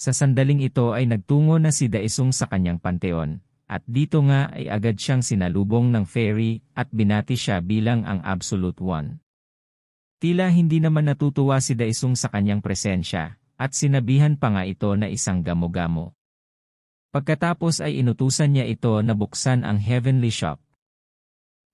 Sa sandaling ito ay nagtungo na si Daesung sa kanyang panteon, at dito nga ay agad siyang sinalubong ng fairy at binati siya bilang ang Absolute One. Tila hindi naman natutuwa si Daesung sa kanyang presensya, at sinabihan pa nga ito na isang gamo-gamo. Pagkatapos ay inutusan niya ito na buksan ang Heavenly Shop.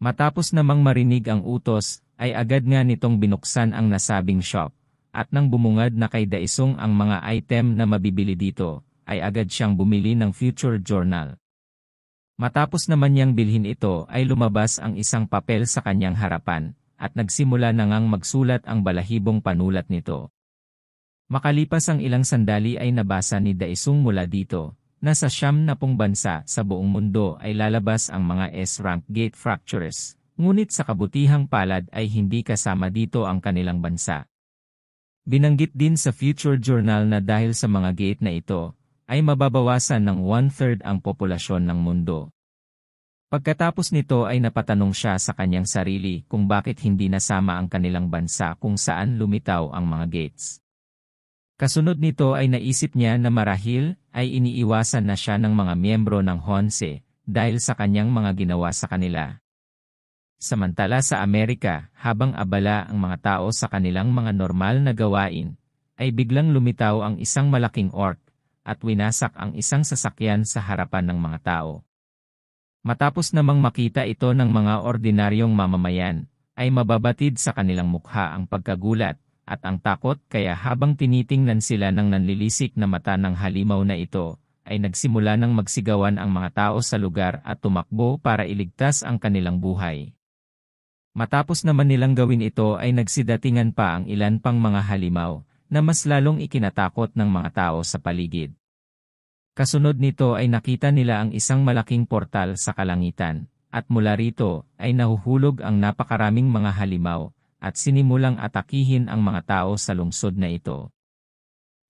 Matapos namang marinig ang utos, ay agad nga nitong binuksan ang nasabing shop, at nang bumungad na kay Daesung ang mga item na mabibili dito, ay agad siyang bumili ng future journal. Matapos naman niyang bilhin ito ay lumabas ang isang papel sa kanyang harapan, at nagsimula na ngang magsulat ang balahibong panulat nito. Makalipas ang ilang sandali ay nabasa ni Daesung mula dito, na sa 70 bansa sa buong mundo ay lalabas ang mga S-rank gate fractures, ngunit sa kabutihang palad ay hindi kasama dito ang kanilang bansa. Binanggit din sa Future Journal na dahil sa mga gate na ito, ay mababawasan ng 1/3 ang populasyon ng mundo. Pagkatapos nito ay napatanong siya sa kanyang sarili kung bakit hindi nasama ang kanilang bansa kung saan lumitaw ang mga gates. Kasunod nito ay naisip niya na marahil ay iniiwasan na siya ng mga miyembro ng Honse dahil sa kanyang mga ginawa sa kanila. Samantala sa Amerika, habang abala ang mga tao sa kanilang mga normal na gawain, ay biglang lumitaw ang isang malaking orc at winasak ang isang sasakyan sa harapan ng mga tao. Matapos namang makita ito ng mga ordinaryong mamamayan, ay mababatid sa kanilang mukha ang pagkagulat at ang takot kaya habang tinitingnan sila ng nanlilisik na mata ng halimaw na ito, ay nagsimula ng magsigawan ang mga tao sa lugar at tumakbo para iligtas ang kanilang buhay. Matapos naman nilang gawin ito ay nagsidatingan pa ang ilan pang mga halimaw, na mas lalong ikinatakot ng mga tao sa paligid. Kasunod nito ay nakita nila ang isang malaking portal sa kalangitan, at mula rito ay nahuhulog ang napakaraming mga halimaw, at sinimulang atakihin ang mga tao sa lungsod na ito.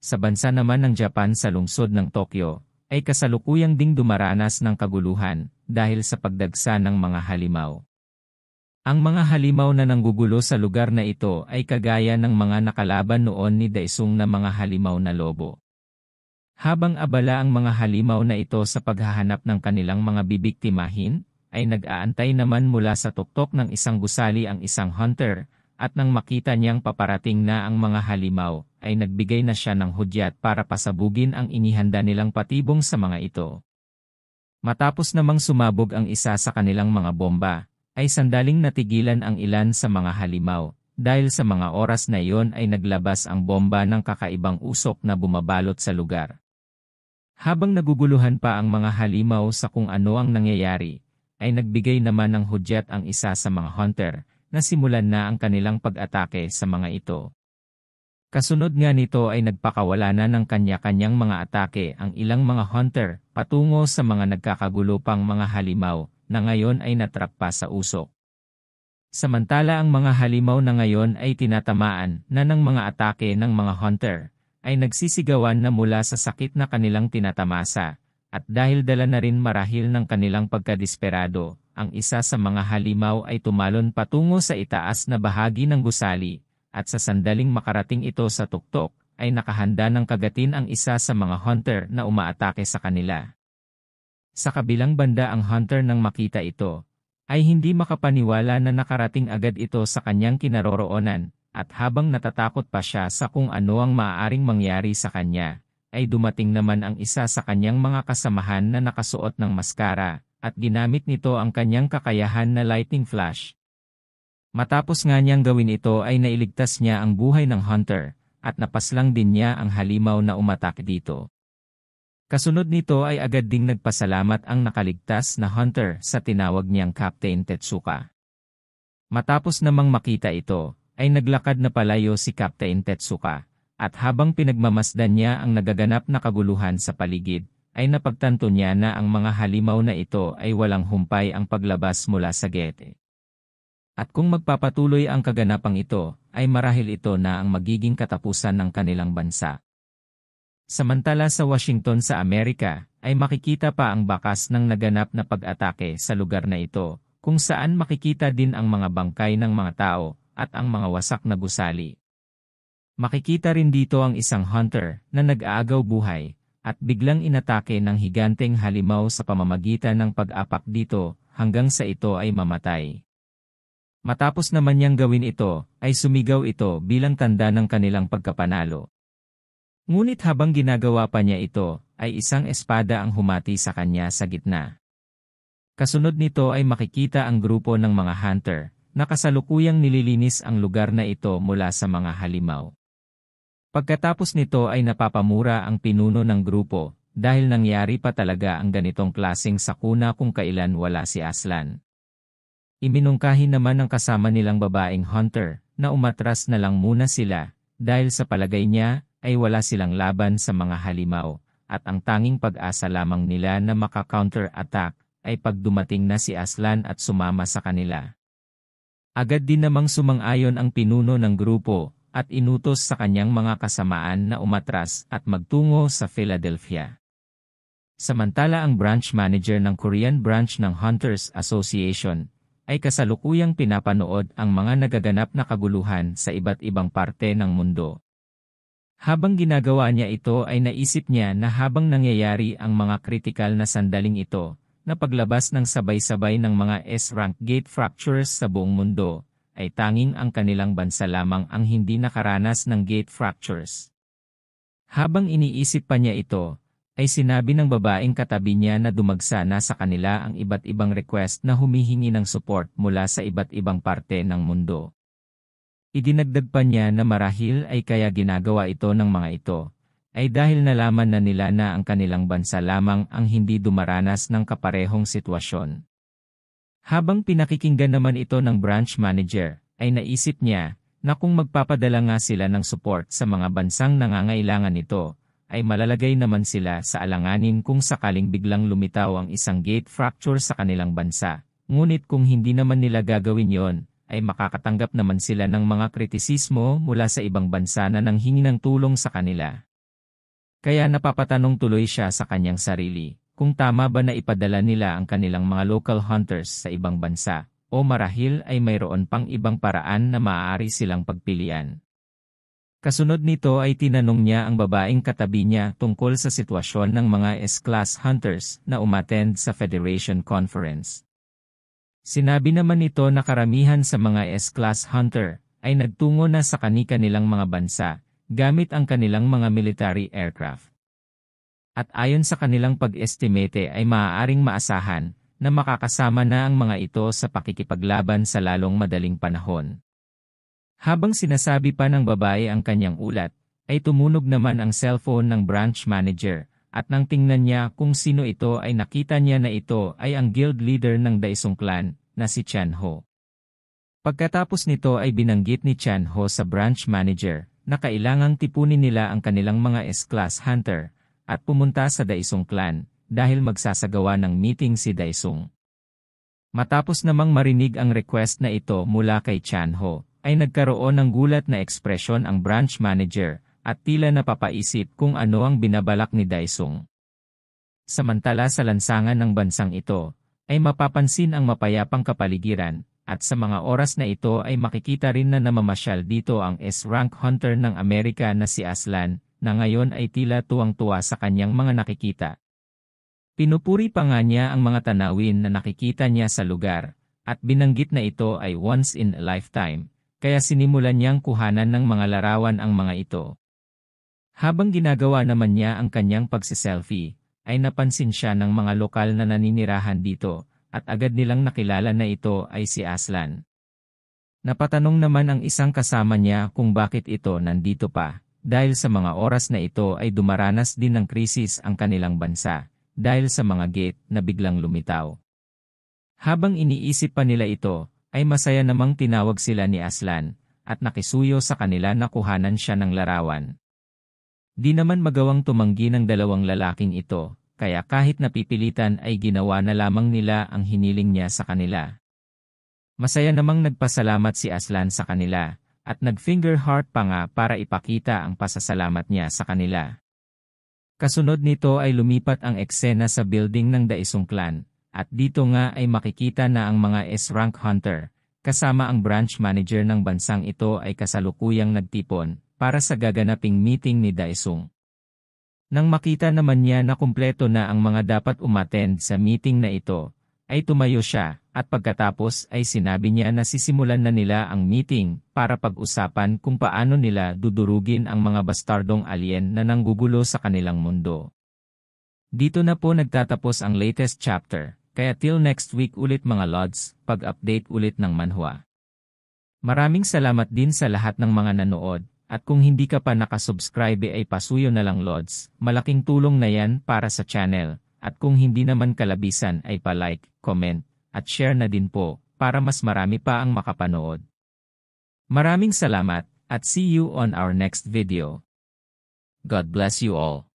Sa bansa naman ng Japan sa lungsod ng Tokyo, ay kasalukuyang ding dumaranas ng kaguluhan dahil sa pagdagsa ng mga halimaw. Ang mga halimaw na nanggugulo sa lugar na ito ay kagaya ng mga nakalaban noon ni Daesung na mga halimaw na lobo. Habang abala ang mga halimaw na ito sa paghahanap ng kanilang mga bibiktimahin, ay nag-aantay naman mula sa tuktok ng isang gusali ang isang hunter, at nang makita niyang paparating na ang mga halimaw, ay nagbigay na siya ng hudyat para pasabugin ang inihanda nilang patibong sa mga ito. Matapos namang sumabog ang isa sa kanilang mga bomba, ay sandaling natigilan ang ilan sa mga halimaw, dahil sa mga oras na iyon ay naglabas ang bomba ng kakaibang usok na bumabalot sa lugar. Habang naguguluhan pa ang mga halimaw sa kung ano ang nangyayari, ay nagbigay naman ng hudyat ang isa sa mga hunter, na simulan na ang kanilang pag-atake sa mga ito. Kasunod nga nito ay nagpakawala na ng kanya-kanyang mga atake ang ilang mga hunter patungo sa mga nagkakagulo pang mga halimaw na ngayon ay natrap pa sa usok. Samantala ang mga halimaw na ngayon ay tinatamaan na ng mga atake ng mga hunter, ay nagsisigawan na mula sa sakit na kanilang tinatamasa, at dahil dala na rin marahil ng kanilang pagkadesperado, ang isa sa mga halimaw ay tumalon patungo sa itaas na bahagi ng gusali, at sa sandaling makarating ito sa tuktok, ay nakahanda ng kagatin ang isa sa mga hunter na umaatake sa kanila. Sa kabilang banda ang hunter nang makita ito, ay hindi makapaniwala na nakarating agad ito sa kanyang kinaroroonan, at habang natatakot pa siya sa kung ano ang maaaring mangyari sa kanya, ay dumating naman ang isa sa kanyang mga kasamahan na nakasuot ng maskara, at ginamit nito ang kanyang kakayahan na lightning flash. Matapos nga niyang gawin ito ay nailigtas niya ang buhay ng hunter, at napaslang din niya ang halimaw na umatake dito. Kasunod nito ay agad ding nagpasalamat ang nakaligtas na hunter sa tinawag niyang Captain Tetsuka. Matapos namang makita ito, ay naglakad na palayo si Captain Tetsuka, at habang pinagmamasdan niya ang nagaganap na kaguluhan sa paligid, ay napagtanto niya na ang mga halimaw na ito ay walang humpay ang paglabas mula sa gate. At kung magpapatuloy ang kaganapang ito, ay marahil ito na ang magiging katapusan ng kanilang bansa. Samantala sa Washington sa Amerika, ay makikita pa ang bakas ng naganap na pag-atake sa lugar na ito, kung saan makikita din ang mga bangkay ng mga tao, at ang mga wasak na gusali. Makikita rin dito ang isang hunter na nag-aagaw buhay at biglang inatake ng higanteng halimaw sa pamamagitan ng pag-apak dito hanggang sa ito ay mamatay. Matapos naman niyang gawin ito, ay sumigaw ito bilang tanda ng kanilang pagkapanalo. Ngunit habang ginagawa pa niya ito, ay isang espada ang humati sa kanya sa gitna. Kasunod nito ay makikita ang grupo ng mga hunter na kasalukuyang nililinis ang lugar na ito mula sa mga halimaw. Pagkatapos nito ay napapamura ang pinuno ng grupo dahil nangyari pa talaga ang ganitong klaseng sakuna kung kailan wala si Aslan. Iminungkahi naman ng kasama nilang babaeng hunter na umatras na lang muna sila dahil sa palagay niya ay wala silang laban sa mga halimaw at ang tanging pag-asa lamang nila na maka-counter-attack ay pag dumating na si Aslan at sumama sa kanila. Agad din namang sumang-ayon ang pinuno ng grupo at inutos sa kanyang mga kasamaan na umatras at magtungo sa Philadelphia. Samantala ang branch manager ng Korean branch ng Hunters Association ay kasalukuyang pinapanood ang mga nagaganap na kaguluhan sa iba't ibang parte ng mundo. Habang ginagawa niya ito ay naisip niya na habang nangyayari ang mga kritikal na sandaling ito, na paglabas ng sabay-sabay ng mga S-rank gate fractures sa buong mundo, ay tanging ang kanilang bansa lamang ang hindi nakaranas ng gate fractures. Habang iniisip pa niya ito, ay sinabi ng babaeng katabi niya na dumagsa na sa kanila ang iba't ibang request na humihingi ng support mula sa iba't ibang parte ng mundo. Idinagdag pa niya na marahil ay kaya ginagawa ito ng mga ito, ay dahil nalaman na nila na ang kanilang bansa lamang ang hindi dumaranas ng kaparehong sitwasyon. Habang pinakikinggan naman ito ng branch manager, ay naisip niya na kung magpapadala nga sila ng support sa mga bansang nangangailangan nito, ay malalagay naman sila sa alanganin kung sakaling biglang lumitaw ang isang gate fracture sa kanilang bansa. Ngunit kung hindi naman nila gagawin yon, ay makakatanggap naman sila ng mga kritisismo mula sa ibang bansa na nanghingi ng tulong sa kanila. Kaya napapatanong tuloy siya sa kanyang sarili, kung tama ba na ipadala nila ang kanilang mga local hunters sa ibang bansa, o marahil ay mayroon pang ibang paraan na maaari silang pagpilian. Kasunod nito ay tinanong niya ang babaeng katabi niya tungkol sa sitwasyon ng mga S-class hunters na umattend sa Federation Conference. Sinabi naman nito na karamihan sa mga S-class hunter ay nagtungo na sa kani-kanilang mga bansa gamit ang kanilang mga military aircraft. At ayon sa kanilang pag-estimate ay maaaring maasahan na makakasama na ang mga ito sa pakikipaglaban sa lalong madaling panahon. Habang sinasabi pa ng babae ang kanyang ulat, ay tumunog naman ang cellphone ng branch manager, at nang tingnan niya kung sino ito ay nakita niya na ito ay ang guild leader ng Daesung clan, na si Chan Ho. Pagkatapos nito ay binanggit ni Chan Ho sa branch manager, na kailangang tipunin nila ang kanilang mga S-class hunter, at pumunta sa Daesung clan, dahil magsasagawa ng meeting si Daesung. Matapos namang marinig ang request na ito mula kay Chan Ho, ay nagkaroon ng gulat na ekspresyon ang branch manager at tila napapaisip kung ano ang binabalak ni Daesung. Samantala sa lansangan ng bansang ito, ay mapapansin ang mapayapang kapaligiran at sa mga oras na ito ay makikita rin na namamasyal dito ang S-rank hunter ng Amerika na si Aslan na ngayon ay tila tuwang-tuwa sa kanyang mga nakikita. Pinupuri pa nga niya ang mga tanawin na nakikita niya sa lugar at binanggit na ito ay once in a lifetime. Kaya sinimulan niyang kuhanan ng mga larawan ang mga ito. Habang ginagawa naman niya ang kanyang pagsiselfie, ay napansin siya ng mga lokal na naninirahan dito, at agad nilang nakilala na ito ay si Aslan. Napatanong naman ang isang kasama niya kung bakit ito nandito pa, dahil sa mga oras na ito ay dumaranas din ng krisis ang kanilang bansa, dahil sa mga gate na biglang lumitaw. Habang iniisip pa nila ito, ay masaya namang tinawag sila ni Aslan, at nakisuyo sa kanila na kuhanan siya ng larawan. Di naman magawang tumanggi ng dalawang lalaking ito, kaya kahit napipilitan ay ginawa na lamang nila ang hiniling niya sa kanila. Masaya namang nagpasalamat si Aslan sa kanila, at nag-finger heart pa nga para ipakita ang pasasalamat niya sa kanila. Kasunod nito ay lumipat ang eksena sa building ng Daesung clan. At dito nga ay makikita na ang mga S-rank hunter, kasama ang branch manager ng bansang ito ay kasalukuyang nagtipon, para sa gaganaping meeting ni Daesung. Nang makita naman niya na kumpleto na ang mga dapat umattend sa meeting na ito, ay tumayo siya, at pagkatapos ay sinabi niya na sisimulan na nila ang meeting para pag-usapan kung paano nila dudurugin ang mga bastardong alien na nanggugulo sa kanilang mundo. Dito na po nagtatapos ang latest chapter, kaya till next week ulit mga Lods, pag-update ulit ng manhwa. Maraming salamat din sa lahat ng mga nanood, at kung hindi ka pa nakasubscribe ay pasuyo na lang Lods, malaking tulong na yan para sa channel. At kung hindi naman kalabisan ay pa-like, comment, at share na din po, para mas marami pa ang makapanood. Maraming salamat, at see you on our next video. God bless you all.